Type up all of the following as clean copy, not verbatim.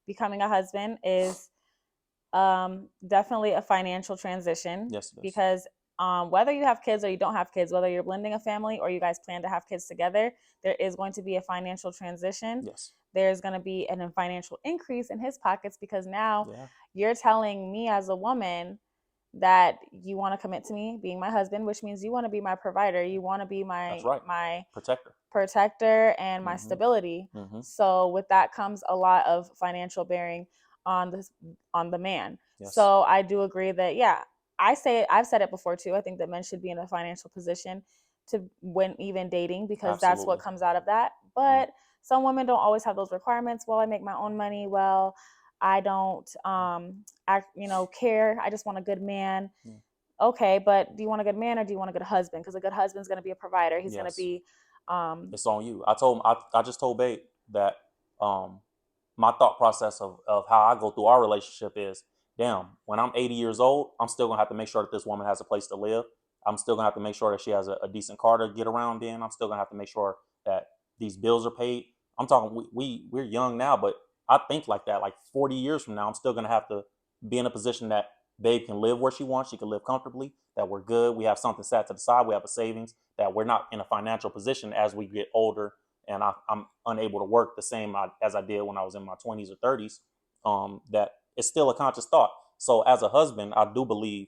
becoming a husband is definitely a financial transition Yes, it is. because whether you have kids or you don't have kids, whether you're blending a family or you guys plan to have kids together, there is going to be a financial transition. Yes. There's going to be a financial increase in his pockets because now Yeah. you're telling me as a woman that you want to commit to me being my husband, which means you want to be my provider, you want to be That's my right. my Protector. protector and my Mm-hmm. stability. Mm-hmm. So with that comes a lot of financial bearing on this on the man. Yes. So I do agree that yeah, I've said it before too. I think that men should be in a financial position to when even dating because that's what Absolutely. comes out of that. Mm. But some women don't always have those requirements. Well, I make my own money. Well, I don't care. I just want a good man. Yeah. Okay, but do you want a good man or do you want a good husband? Because a good husband's going to be a provider. He's going to Yes. be It's on you. I just told Babe that um my thought process of how I go through our relationship is, damn, when I'm 80 years old, I'm still gonna have to make sure that this woman has a place to live. I'm still gonna have to make sure that she has a decent car to get around in. I'm still gonna have to make sure that these bills are paid. I'm talking we're young now, but I think like that. Like 40 years from now, I'm still gonna have to be in a position that Babe can live where she wants. She can live comfortably. That we're good. We have something set to the side. We have a savings. That we're not in a financial position as we get older and I'm unable to work the same as I did when I was in my 20s or 30s, that it's still a conscious thought. So as a husband, I do believe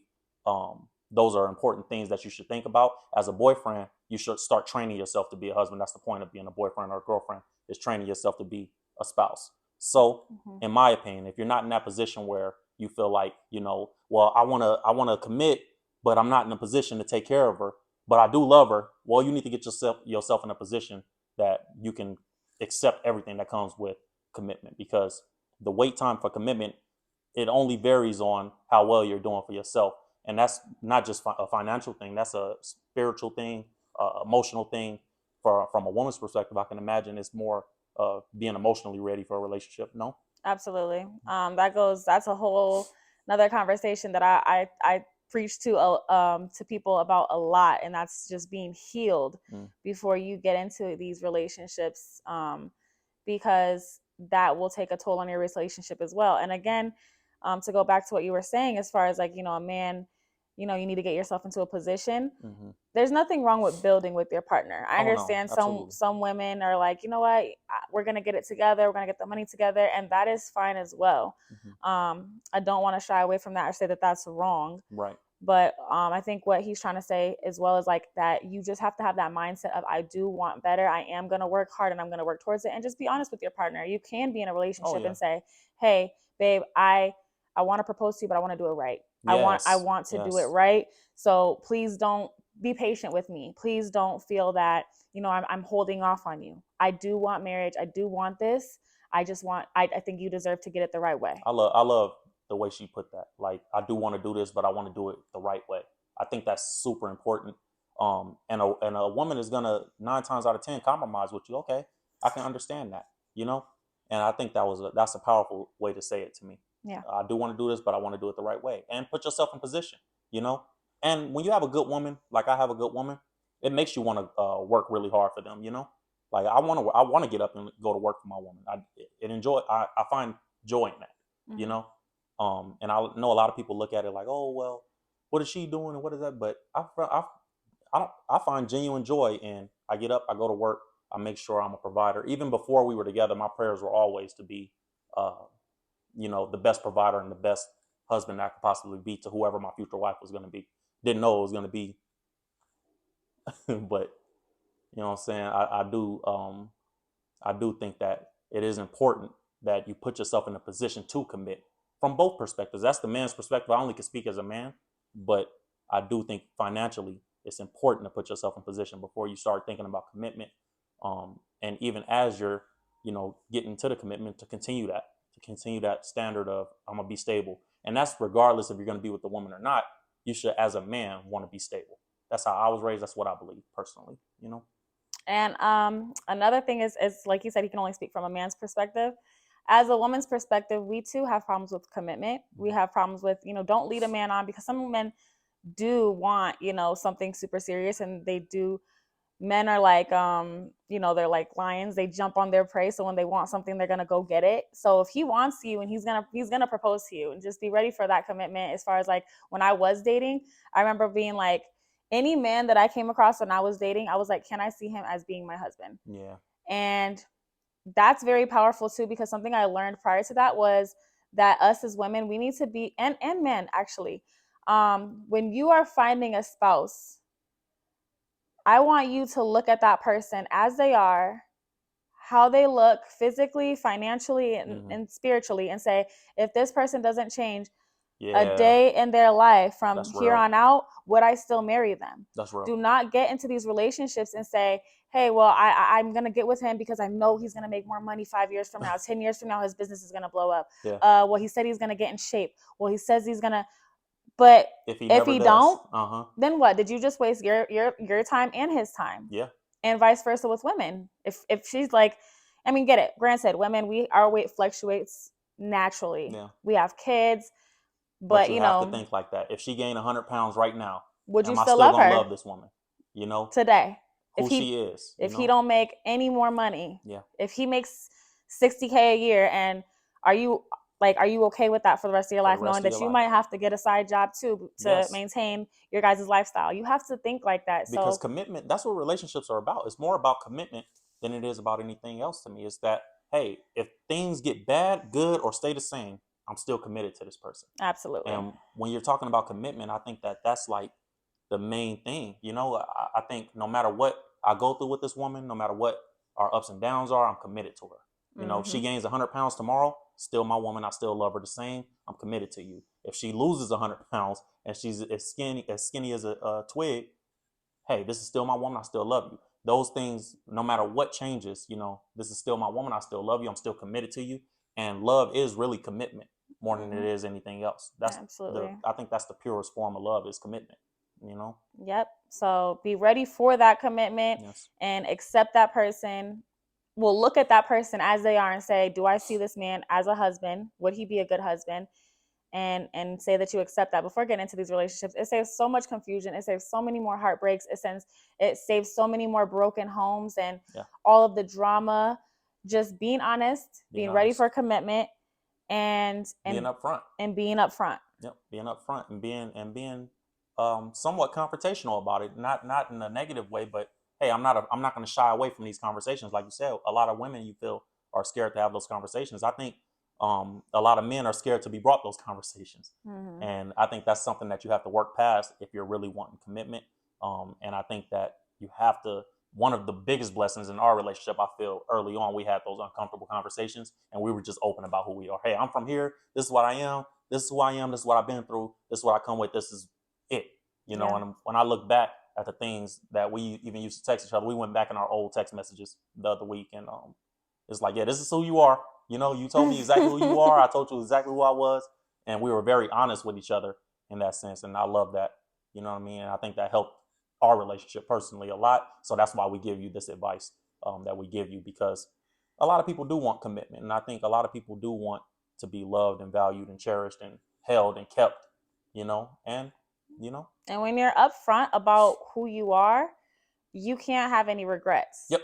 those are important things that you should think about. As a boyfriend, you should start training yourself to be a husband. That's the point of being a boyfriend or a girlfriend, is training yourself to be a spouse. So, mhm. in my opinion, if you're not in that position where you feel like, well, I want to commit, but I'm not in a position to take care of her, but I do love her. Well, you need to get yourself in a position that you can accept everything that comes with commitment, because the wait time for commitment, it only varies on how well you're doing for yourself, and that's not just a financial thing. That's a spiritual thing, emotional thing. From a woman's perspective, I can imagine it's more being emotionally ready for a relationship. No. Absolutely. That's a whole another conversation that I preach to people about a lot, and that's just being healed Mm. before you get into these relationships, because that will take a toll on your relationship as well. And again, to go back to what you were saying, as far as like a man, you need to get yourself into a position. Hmm. There's nothing wrong with building with your partner. I Oh no, understand some absolutely. some women are like, you know what, we're gonna get it together, we're gonna get the money together, and that is fine as well. Hmm. I don't want to shy away from that or say that that's wrong, Right. but I think what he's trying to say as well is like that you just have to have that mindset of I do want better. I am gonna work hard and I'm gonna work towards it, and just be honest with your partner. You can be in a Oh relationship yeah. and say, hey, babe, I want to propose to you, but I want to do it right. I Yes. want to do it Yes. right. So please don't be patient with me. Please don't feel that, I'm holding off on you. I do want marriage. I do want this. I think you deserve to get it the right way. I love the way she put that. Like, I do want to do this, but I want to do it the right way. I think that's super important. And a woman is gonna 9 times out of 10 compromise with you. Okay, I can understand that. You know, and I think that's a powerful way to say it to me. Yeah. I do want to do this, but I want to do it the right way, and put yourself in position. You know, and when you have a good woman, like I have a good woman, it makes you want to work really hard for them. You know, like I want to get up and go to work for my woman. I find joy in that, you Mm-hmm. know. And I know a lot of people look at it like, oh well, what is she doing and what is that? But I find genuine joy in. I get up, I go to work, I make sure I'm a provider. Even before we were together, my prayers were always to be, uh, the best provider and the best husband I could possibly be to whoever my future wife was going to be. Didn't know it was going to be, but you know what I'm saying. I do think that it is important that you put yourself in a position to commit from both perspectives. That's the man's perspective. I only can speak as a man, but I do think financially it's important to put yourself in position before you start thinking about commitment. And even as you're, getting to the commitment, to continue that standard of I'm gonna be stable, and that's regardless if you're gonna be with the woman or not. You should, as a man, want to be stable. That's how I was raised. That's what I believe personally. And another thing is like you said, you can only speak from a man's perspective. As a woman's perspective, we too have problems with commitment. We have problems with, don't lead a man on, because some men do want, something super serious, and they do men are like, they're like lions. They jump on their prey. So when they want something, they're gonna go get it. So if he wants you, and he's gonna propose to you, and just be ready for that commitment. As far as like when I was dating, I remember being like, any man that I came across when I was dating, I was like, can I see him as being my husband? Yeah. And that's very powerful too, because something I learned prior to that was that us as women, we need to be, and men actually, when you are finding a spouse, I want you to look at that person as they are, how they look physically, financially, and spiritually, and say, if this person doesn't change a Yeah. day in their life from That's here real. on out, would I still marry them? That's real. Do not get into these relationships and say, hey, well, I'm going to get with him because I know he's going to make more money 5 years from now, 10 years from now, his business is going to blow up. Yeah. Well, he said he's going to get in shape. Well, he says he's going to, but If he if never he does. don't, then what? Did you just waste your time and his time? Yeah. And vice versa with women. If she's like, I mean, get it. Granted, women, our weight fluctuates naturally. Yeah. We have kids, But but you have to think like that. If she gained 100 pounds right now, would you am I still still love gonna her love this woman? You know today? If who he she is. You if he know. don't make any more money, Yeah. if he makes 60K a year, and are you are you okay with that for the rest of your For the life, rest knowing of that your you life. might have to get a side job too to Yes. maintain your guys' lifestyle? You have to think like that. Because So commitment, that's what relationships are about. It's more about commitment than it is about anything else to me. It's that, hey, if things get bad, good, or stay the same, I'm still committed to this person. absolutely. And when you're talking about commitment, I think that that's like the main thing. You know, I think no matter what I go through with this woman, no matter what our ups and downs are, I'm committed to her. You know, if she Mm-hmm. gains 100 pounds tomorrow, still my woman. I still love her the same. I'm committed to you. If she loses 100 pounds and she's as skinny as a twig, hey, this is still my woman. I still love you. Those things, no matter what changes, this is still my woman. I still love you. I'm still committed to you. And love is really commitment more than it Mm-hmm. is anything else. Absolutely. I think that's the purest form of love is commitment. Yep. So be ready for that commitment Yes. and accept that person. We'll look at that person as they are and say, do I see this man as a husband? Would he be a good husband? And say that you accept that before getting into these relationships. It saves so much confusion. It saves so many more heartbreaks. It saves so many more broken homes and Yeah. all of the drama. Just being honest, Being being ready honest. for commitment, and Being and upfront. and being upfront. Yep. Being upfront and being somewhat confrontational about it. Not in a negative way, but hey, I'm not going to shy away from these conversations. Like you said, a lot of women you feel are scared to have those conversations. I think a lot of men are scared to be brought those conversations, Mm-hmm. and I think that's something that you have to work past if you're really wanting commitment. And I think that you have to. One of the biggest blessings in our relationship, I feel, early on, we had those uncomfortable conversations, and we were just open about who we are. Hey, I'm from here. This is what I am. This is who I am. This is what I've been through. This is what I come with. This is it. Yeah. And when I look back at the things that we even used to text each other, we went back in our old text messages the other week, and it's like, yeah, this is who you are. You told me exactly who you are. I told you exactly who I was, and we were very honest with each other in that sense, and I love that. You know what I mean? And I think that helped our relationship personally a lot. So that's why we give you this advice that we give you, because a lot of people do want commitment, and I think a lot of people do want to be loved and valued and cherished and held and kept. And you know. And when you're upfront about who you are, you can't have any regrets. Yep.